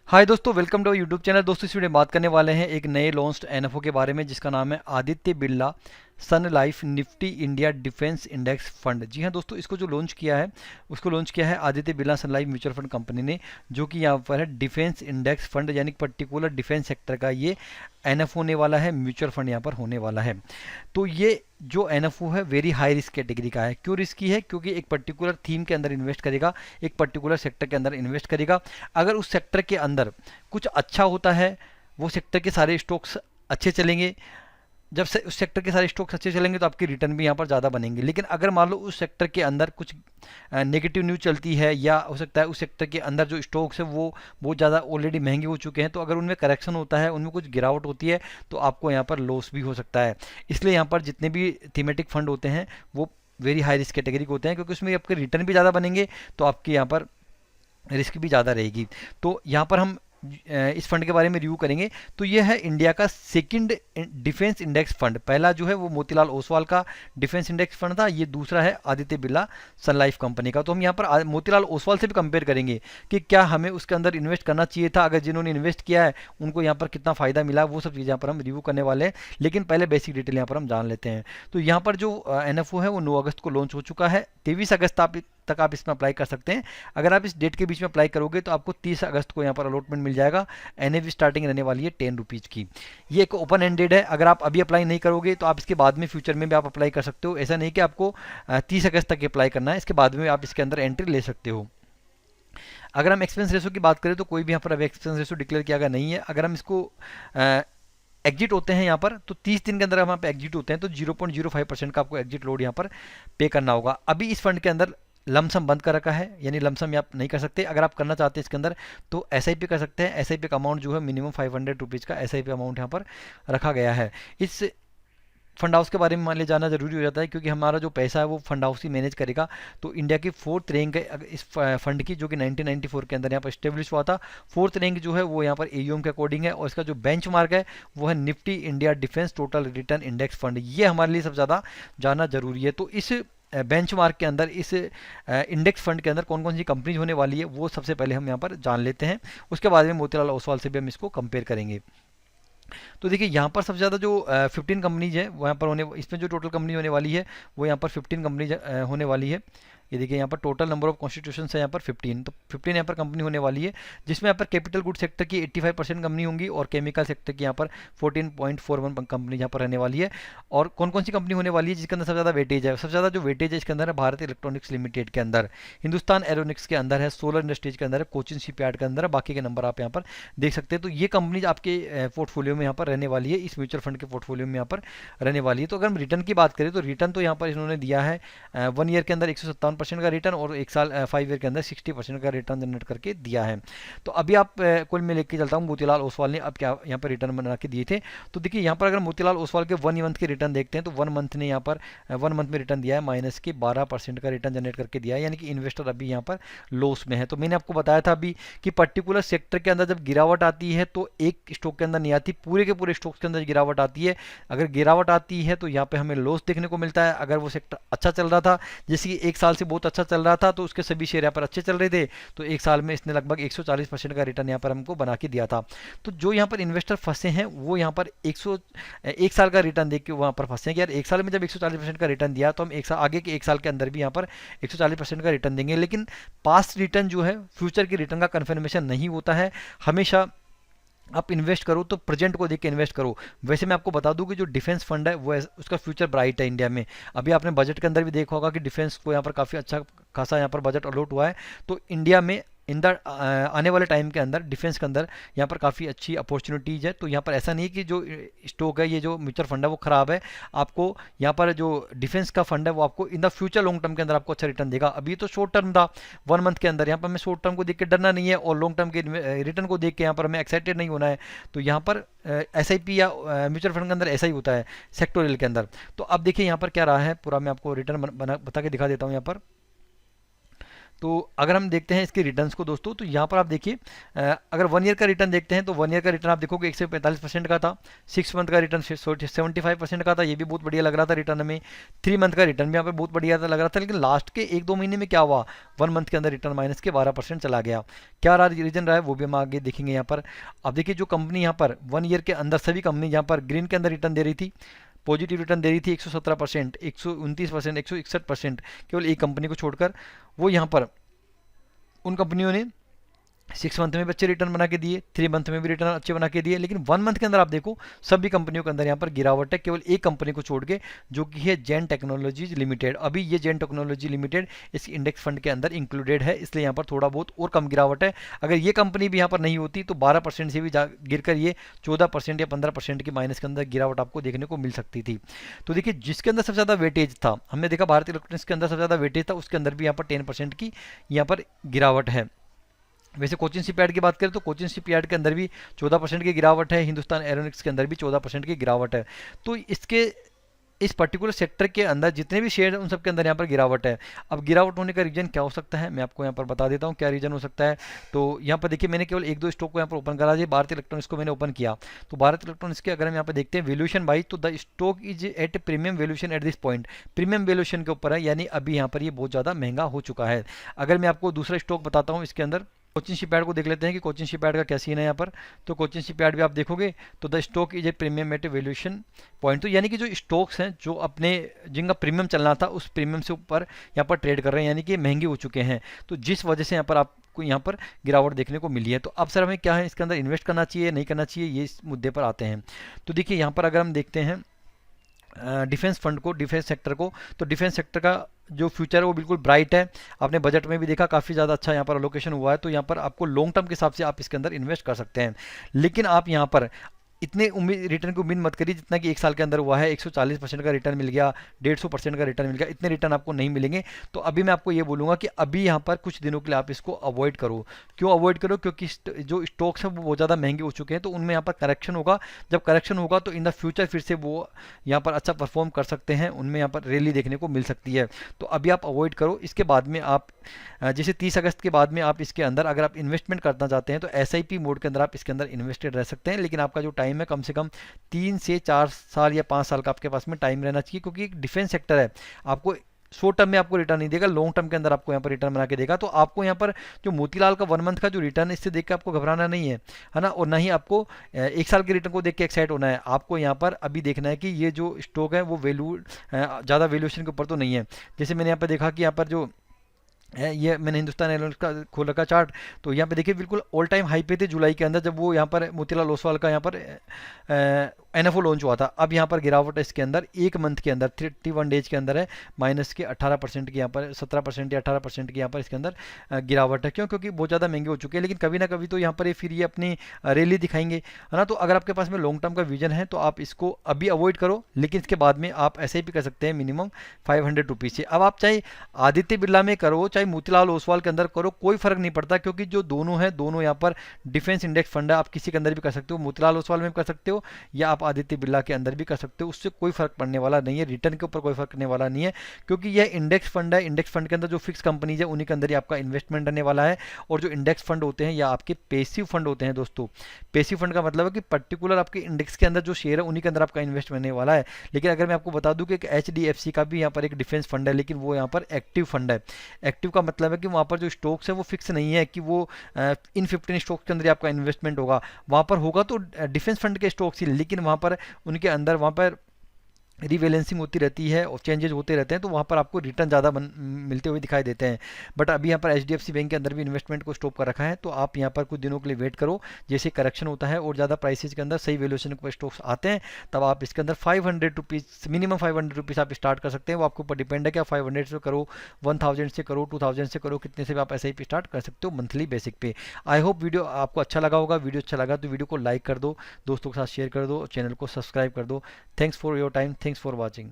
हाय दोस्तों, welcome to YouTube channel. दोस्तों इस वीडियो में बात करने वाले हैं एक नए लॉन्च्ड एनएफओ के बारे में जिसका नाम है Aditya Birla Sun Life Nifty India Defence Index Fund. जी हाँ दोस्तों, इसको जो लॉन्च किया है उसको लॉन्च किया है Aditya Birla Sun life mutual fund company ने, जो कि यहाँ पर है डिफेंस इंडेक्स फंड, यानी पर्टिकुलर डिफेंस सेक्टर का ये एनएफ होने वाला है, म्यूचुअल फंड यहाँ पर होने वाला है। तो ये जो एनएफओ है वेरी हाई रिस्क कैटेगरी का है। क्यों रिस्की है? क्योंकि एक पर्टिकुलर थीम के अंदर इन्वेस्ट करेगा, एक पर्टिकुलर सेक्टर के अंदर इन्वेस्ट करेगा। अगर उस सेक्टर के अंदर कुछ अच्छा होता है, वो सेक्टर के सारे स्टॉक्स अच्छे चलेंगे। जब से उस सेक्टर के सारे स्टॉक्स अच्छे चलेंगे तो आपके रिटर्न भी यहाँ पर ज़्यादा बनेंगे। लेकिन अगर मान लो उस सेक्टर के अंदर कुछ नेगेटिव न्यूज़ चलती है, या हो सकता है उस सेक्टर के अंदर जो स्टॉक्स है वो बहुत ज़्यादा ऑलरेडी महंगे हो चुके हैं, तो अगर उनमें करेक्शन होता है, उनमें कुछ गिरावट होती है, तो आपको यहाँ पर लॉस भी हो सकता है। इसलिए यहाँ पर जितने भी थीमेटिक फंड होते हैं वो वेरी हाई रिस्क कैटेगरी के होते हैं, क्योंकि उसमें आपके रिटर्न भी ज़्यादा बनेंगे, तो आपके यहाँ पर रिस्क भी ज़्यादा रहेगी। तो यहाँ पर हम इस फंड के बारे में रिव्यू करेंगे। तो ये है इंडिया का सेकंड डिफेंस इंडेक्स फंड। पहला जो है वो मोतीलाल ओसवाल का डिफेंस इंडेक्स फंड था, ये दूसरा है Aditya Birla Sun life company का। तो हम यहाँ पर मोतीलाल ओसवाल से भी कंपेयर करेंगे कि क्या हमें उसके अंदर इन्वेस्ट करना चाहिए था, अगर जिन्होंने इन्वेस्ट किया है उनको यहाँ पर कितना फ़ायदा मिला, वो सब चीज़ यहाँ पर हम रिव्यू करने वाले हैं। लेकिन पहले बेसिक डिटेल यहाँ पर हम जान लेते हैं। तो यहाँ पर जो एनएफओ है वो 9 अगस्त को लॉन्च हो चुका है। 23 अगस्त तक आप इसमें अप्लाई कर सकते हैं। अगर आप इस डेट के बीच में अप्लाई करोगे तो आपको 30 अगस्त को यहाँ पर अलॉटमेंट मिल जाएगा। एनएवी स्टार्टिंग रहने वाली है 10 रुपीज़ की। ये एक ओपन एंडेड है। अगर आप अभी अप्लाई नहीं करोगे तो आप इसके बाद में फ्यूचर में भी आप अप्लाई कर सकते हो। ऐसा नहीं कि आपको 30 अगस्त तक अप्लाई करना है, इसके बाद में आप इसके अंदर एंट्री ले सकते हो। अगर हम एक्सपेंस रेशो की बात करें तो कोई भी यहाँ पर अभी एक्सपेंस रेशो डिक्लेयर किया गया नहीं है। अगर हम इसको एग्जिट होते हैं यहाँ पर, तो 30 दिन के अंदर हम यहाँ पे एग्जिट होते हैं तो 0.05% का आपको एग्जिट लोड यहाँ पर पे करना होगा। अभी इस फंड के अंदर लमसम बंद कर रखा है, यानी लमसम आप नहीं कर सकते। अगर आप करना चाहते हैं इसके अंदर तो एसआईपी कर सकते हैं। एसआईपी का अमाउंट जो है मिनिमम 500 रुपीज़ का एसआईपी अमाउंट यहाँ पर रखा गया है। इस फंड हाउस के बारे में मान ले जाना जरूरी हो जाता है, क्योंकि हमारा जो पैसा है वो फंड हाउस ही मैनेज करेगा। तो इंडिया की 4th रैंक है इस फंड की, जो कि 1994 के अंदर यहाँ पर स्टेब्लिश हुआ था। 4th रैंक जो है वो यहाँ पर एयूएम के अकॉर्डिंग है, और इसका जो बेंच मार्क है वो है Nifty India defence total return index fund. ये हमारे लिए सबसे ज़्यादा जानना जरूरी है। तो इस बेंचमार्क के अंदर, इस इंडेक्स फंड के अंदर कौन कौन सी कंपनीज होने वाली है वो सबसे पहले हम यहाँ पर जान लेते हैं। उसके बाद में मोतीलाल ओसवाल से भी हम इसको कंपेयर करेंगे। तो देखिए यहाँ पर सबसे ज़्यादा जो 15 कंपनीज है वो यहाँ पर होने, इसमें जो टोटल कंपनी होने वाली है वो यहाँ पर 15 कंपनीज होने वाली है। ये देखिए यहाँ पर टोटल नंबर ऑफ कॉन्स्टिट्यूशन है यहाँ पर 15, तो 15 यहाँ पर कंपनी होने वाली है, जिसमें यहाँ पर कैपिटल गुड सेक्टर की 85% कंपनी होंगी और केमिकल सेक्टर की यहाँ पर 14.41 कंपनी यहाँ पर रहने वाली है। और कौन कौन सी कंपनी होने वाली है जिसके अंदर सबसे ज़्यादा वेटेज है? सबसे ज़्यादा जो वेटेज है इसके अंदर है भारत इलेक्ट्रॉनिक्स लिमिटेड के अंदर, हिंदुस्तान एरोनिक्स के अंदर है, सोलर इंडस्ट्रीज के अंदर है, कोचिन शिपयार्ड के अंदर है। बाकी के नंबर आप यहाँ पर देख सकते हैं। तो ये कंपनीज आपके पोर्टफोलियो में यहाँ पर रहने वाली है, इस म्यूचुअल फंड के पोर्टफोलियो में यहाँ पर रहने वाली है। तो अगर हम रिटर्न की बात करें तो रिटर्न तो यहाँ पर इन्होंने दिया है 1 ईयर के अंदर 157% का रिटर्न, और 1 साल 5 ईयर के अंदर 60% का रिटर्न जनरेट करके दिया है। तो अभी आप कुल में लेके चलता हूँ मोतीलाल ओसवाल ने अब क्या यहाँ पर रिटर्न बना के दिए थे। तो देखिए यहाँ पर अगर मोतीलाल ओसवाल के 1 मंथ के रिटर्न देखते हैं तो 1 मंथ ने यहाँ पर 1 मंथ में रिटर्न दिया है माइनस के 12% का रिटर्न जनरेट करके दिया है, यानी कि इन्वेस्टर अभी यहाँ पर लॉस में है। तो मैंने आपको बताया था अभी कि पर्टिकुलर सेक्टर के अंदर जब गिरावट आती है तो एक स्टॉक के अंदर नहीं आती, पूरे के पूरे स्टॉक्स के अंदर गिरावट आती है। अगर गिरावट आती है तो यहाँ पे हमें लॉस देखने को मिलता है। अगर वो सेक्टर अच्छा चल रहा था, जैसे कि 1 साल से बहुत अच्छा चल रहा था, तो उसके सभी शेयर यहाँ पर अच्छे चल रहे थे, तो 1 साल में इसने लगभग 140% का रिटर्न यहाँ पर हमको बना के दिया था। तो जो यहाँ पर इन्वेस्टर फंसे हैं वो यहाँ पर 1 साल का रिटर्न देख के वहाँ पर फंसे हैं कि यार 1 साल में जब 140% का रिटर्न दिया तो हम 1 साल आगे के 1 साल के अंदर भी यहाँ पर 140% का रिटर्न देंगे। लेकिन पास्ट रिटर्न जो है फ्यूचर के रिटर्न का कन्फर्मेशन नहीं होता है। हमेशा आप इन्वेस्ट करो तो प्रेजेंट को देख के इन्वेस्ट करो। वैसे मैं आपको बता दूं कि जो डिफेंस फंड है वो उसका फ्यूचर ब्राइट है इंडिया में। अभी आपने बजट के अंदर भी देखा होगा कि डिफेंस को यहाँ पर काफ़ी अच्छा खासा यहाँ पर बजट अलॉट हुआ है। तो इंडिया में इन द आने वाले टाइम के अंदर डिफेंस के अंदर यहाँ पर काफ़ी अच्छी अपॉर्चुनिटीज़ है। तो यहाँ पर ऐसा नहीं कि जो स्टॉक है, ये जो म्यूचुअल फंड है वो ख़राब है। आपको यहाँ पर जो डिफेंस का फंड है वो आपको in the future long term के अंदर आपको अच्छा रिटर्न देगा। अभी तो शॉर्ट टर्म था 1 मंथ के अंदर, यहाँ पर हमें शॉर्ट टर्म को देख के डरना नहीं है और लॉन्ग टर्म के रिटर्न को देख के यहाँ पर हमें एक्साइटेड नहीं होना है। तो यहाँ पर एसआईपी या म्यूचुअल फंड के अंदर ऐसा ही होता है सेक्टोरियल के अंदर। तो अब देखिए यहाँ पर क्या रहा है पूरा, मैं आपको रिटर्न बता के दिखा देता हूँ यहाँ पर। तो अगर हम देखते हैं इसके रिटर्न्स को दोस्तों, तो यहाँ पर आप देखिए अगर 1 ईयर का रिटर्न देखते हैं तो 1 ईयर का रिटर्न आप देखोगे 145% का था, 6 मंथ का रिटर्न 75% का था, ये भी बहुत बढ़िया लग रहा था रिटर्न हमें। 3 मंथ का रिटर्न भी यहाँ पे बहुत बढ़िया लग रहा था, लेकिन लास्ट के 1-2 महीने में क्या हुआ, 1 मंथ के अंदर रिटर्न माइनस के 12% चला गया। क्या रहा रीजन रहा है वो भी हम आगे देखेंगे यहाँ पर। अब देखिए जो कंपनी यहाँ पर 1 ईयर के अंदर सभी कंपनी यहाँ पर ग्रीन के अंदर रिटर्न दे रही थी, पॉजिटिव रिटर्न दे रही थी 117%, 129%, 161%, केवल एक कंपनी को छोड़कर, वो यहाँ पर उन कंपनियों ने 6 मंथ में भी अच्छे रिटर्न बना के दिए, 3 मंथ में भी रिटर्न अच्छे बना के दिए, लेकिन 1 मंथ के अंदर आप देखो सभी कंपनियों के अंदर यहाँ पर गिरावट है, केवल एक कंपनी को छोड़ के, जो कि है जैन टेक्नोलॉजीज लिमिटेड। अभी ये जैन टेक्नोलॉजी लिमिटेड इस इंडेक्स फंड के अंदर इंक्लूडेड है, इसलिए यहाँ पर थोड़ा बहुत और कम गिरावट है। अगर ये कंपनी भी यहाँ पर नहीं होती तो 12% से भी गिरकर ये 14% या 15% की माइनस के अंदर गिरावट आपको देखने को मिल सकती थी। तो देखिए जिसके अंदर सबसे ज़्यादा वेटेज था, हमने देखा भारत इलेक्ट्रॉनिक्स के अंदर सबसे ज़्यादा वेटेज था, उसके अंदर भी यहाँ पर 10% की यहाँ पर गिरावट है। वैसे कोचिन शिपयार्ड की बात करें तो कोचिन शिपयार्ड के अंदर भी 14% की गिरावट है, हिंदुस्तान एरोनॉटिक्स के अंदर भी 14% की गिरावट है। तो इसके इस पर्टिकुलर सेक्टर के अंदर जितने भी शेयर हैं उन सब के अंदर यहाँ पर गिरावट है। अब गिरावट होने का रीजन क्या हो सकता है, मैं आपको यहाँ पर बता देता हूँ क्या रीजन हो सकता है। तो यहाँ पर देखिए मैंने केवल 1-2 स्टॉक को यहाँ पर ओपन करा, भारत इलेक्ट्रॉनिक्स को मैंने ओपन किया। तो भारत इलेक्ट्रॉनिक्स के अगर हम यहाँ पर देखते हैं वैल्यूएशन वाइज, तो the stock is at premium valuation at this point, premium valuation के ऊपर है, यानी अभी यहाँ पर ये बहुत ज़्यादा महंगा हो चुका है। अगर मैं आपको दूसरा स्टॉक बताता हूँ इसके अंदर, कोचिन शिपयार्ड को देख लेते हैं कि कोचिन शिपयार्ड का क्या सीन है यहाँ पर। तो कोचिन शिपयार्ड भी आप देखोगे तो the stock is a premium eight valuation point, तो यानी कि जो स्टॉक्स हैं जो अपने जिनका प्रीमियम चलना था उस प्रीमियम से ऊपर यहाँ पर ट्रेड कर रहे हैं, यानी कि महंगे हो चुके हैं। तो जिस वजह से यहाँ पर आपको यहाँ पर गिरावट देखने को मिली है। तो अब सर हमें क्या है इसके अंदर इन्वेस्ट करना चाहिए नहीं करना चाहिए, ये इस मुद्दे पर आते हैं। तो देखिए यहाँ पर अगर हम देखते हैं डिफेंस फंड को, डिफेंस सेक्टर को, तो डिफेंस सेक्टर का जो फ्यूचर है वो बिल्कुल ब्राइट है। आपने बजट में भी देखा काफ़ी ज़्यादा अच्छा यहाँ पर अलोकेशन हुआ है, तो यहाँ पर आपको लॉन्ग टर्म के हिसाब से आप इसके अंदर इन्वेस्ट कर सकते हैं। लेकिन आप यहाँ पर इतने उम्मीद रिटर्न की उम्मीद मत करिए जितना कि 1 साल के अंदर हुआ है, 140% का रिटर्न मिल गया, 150% का रिटर्न मिल गया, इतने रिटर्न आपको नहीं मिलेंगे। तो अभी मैं आपको ये बोलूँगा कि अभी यहाँ पर कुछ दिनों के लिए आप इसको अवॉइड करो। क्यों अवॉइड करो, क्योंकि जो स्टॉक्स हैं वो बहुत ज़्यादा महंगे हो चुके हैं, तो उनमें यहाँ पर करेक्शन होगा। जब करेक्शन होगा तो इन द फ्यूचर फिर से वो यहाँ पर अच्छा परफॉर्म कर सकते हैं, उनमें यहाँ पर रैली देखने को मिल सकती है। तो अभी आप अवॉइड करो। इसके बाद में आप जैसे 30 अगस्त के बाद में आप इसके अंदर अगर आप इन्वेस्टमेंट करना चाहते हैं तो SIP मोड के अंदर आप इसके अंदर इन्वेस्टेड रह सकते हैं, लेकिन आपका जो टाइम है कम से कम 3 से 4 साल या 5 साल का आपके पास में टाइम रहना चाहिए, क्योंकि एक डिफेंस सेक्टर है, आपको शॉर्ट टर्म में आपको रिटर्न नहीं देगा, लॉन्ग टर्म के अंदर आपको यहाँ पर रिटर्न बना के देगा। तो आपको यहाँ पर जो मोतीलाल का 1 मंथ का जो रिटर्न है इससे देख के आपको घबराना नहीं है ना, और ना ही आपको 1 साल के रिटर्न को देख के एक्साइट होना है। आपको यहाँ पर अभी देखना है कि ये जो स्टॉक है वो वैल्यू ज़्यादा वैल्यूएशन के ऊपर तो नहीं है। जैसे मैंने यहाँ पर देखा कि यहाँ पर जो है, ये मैंने हिंदुस्तान एयरलाइंस का खोल रखा चार्ट, तो यहाँ पे देखिए बिल्कुल ऑल टाइम हाई पे थे जुलाई के अंदर, जब वो यहाँ पर मोतीलाल ओसवाल का यहाँ पर NFO लॉन्च हुआ था। अब यहाँ पर गिरावट है इसके अंदर 1 मंथ के अंदर 31 डेज के अंदर है माइनस के 18% की, यहाँ पर 17% या 18% की यहाँ पर इसके अंदर गिरावट है। क्यों, क्योंकि बहुत ज़्यादा महंगे हो चुके हैं, लेकिन कभी ना कभी तो यहाँ पर फिर ये अपनी रैली दिखाएंगे, है ना। तो अगर आपके पास में लॉन्ग टर्म का विजन है तो आप इसको अभी अवॉइड करो, लेकिन इसके बाद में आप SIP कर सकते हैं मिनिमम 500 रुपीज़ से। अब आप चाहे आदित्य बिरला में करो चाहे मोतीलाल ओसवाल के अंदर करो, कोई फर्क नहीं पड़ता, क्योंकि जो दोनों है दोनों यहाँ पर डिफेंस इंडेक्स फंड है। आप किसी के अंदर भी कर सकते हो, मोतीलाल ओसवाल में भी कर सकते हो या आप आदित्य बिरला के अंदर भी कर सकते हो, उससे कोई फर्क पड़ने वाला नहीं है, रिटर्न के ऊपर कोई फर्क पड़ने वाला नहीं है, क्योंकि यह इंडेक्स फंड है। इंडेक्स फंड के अंदर जो फिक्स कंपनीज है उन्हीं के अंदर ही आपका इन्वेस्टमेंट रहने वाला है। और जो इंडेक्स फंड होते हैं या आपके पेसिव फंड होते हैं दोस्तों, पेसिव फंड का मतलब है कि पर्टिकुलर आपके इंडेक्स के अंदर जो शेयर है उन्हीं के अंदर आपका इन्वेस्ट होने वाला है। लेकिन अगर मैं आपको बता दूं कि एक HDFC का भी यहाँ पर एक डिफेंस फंड है, लेकिन वो यहाँ पर एक्टिव फंड है। एक्टिव का मतलब है कि वहाँ पर जो स्टॉक्स है वो फिक्स नहीं है कि वो इन 15 स्टॉक्स के अंदर आपका इन्वेस्टमेंट होगा, वहाँ पर होगा तो डिफेंस फंड के स्टॉक्स ही, लेकिन वहाँ पर उनके अंदर वहाँ पर रिबैलेंसिंग होती रहती है और चेंजेस होते रहते हैं, तो वहाँ पर आपको रिटर्न ज़्यादा मिलते हुए दिखाई देते हैं। बट अभी यहाँ पर HDFC बैंक के अंदर भी इन्वेस्टमेंट को स्टॉप कर रखा है, तो आप यहाँ पर कुछ दिनों के लिए वेट करो, जैसे करेक्शन होता है और ज़्यादा प्राइसेज के अंदर सही वैल्यूएशन के स्टॉक्स आते हैं, तब आप इसके अंदर 500 रुपीज़ मिनिमम 500 रुपीज़ आप स्टार्ट कर सकते हैं। वो आपके ऊपर डिपेंड है कि आप 500 से करो, 1000 से करो, 2000 से करो, कितने से भी आप SIP स्टार्ट कर सकते हो मंथली बेसिक पे। आई होप वीडियो आपको अच्छा लगा होगा। वीडियो अच्छा लगा तो वीडियो को लाइक कर दो, दोस्तों के साथ शेयर कर दो, चैनल को सब्सक्राइब कर दो। Thanks for your time, thanks for watching.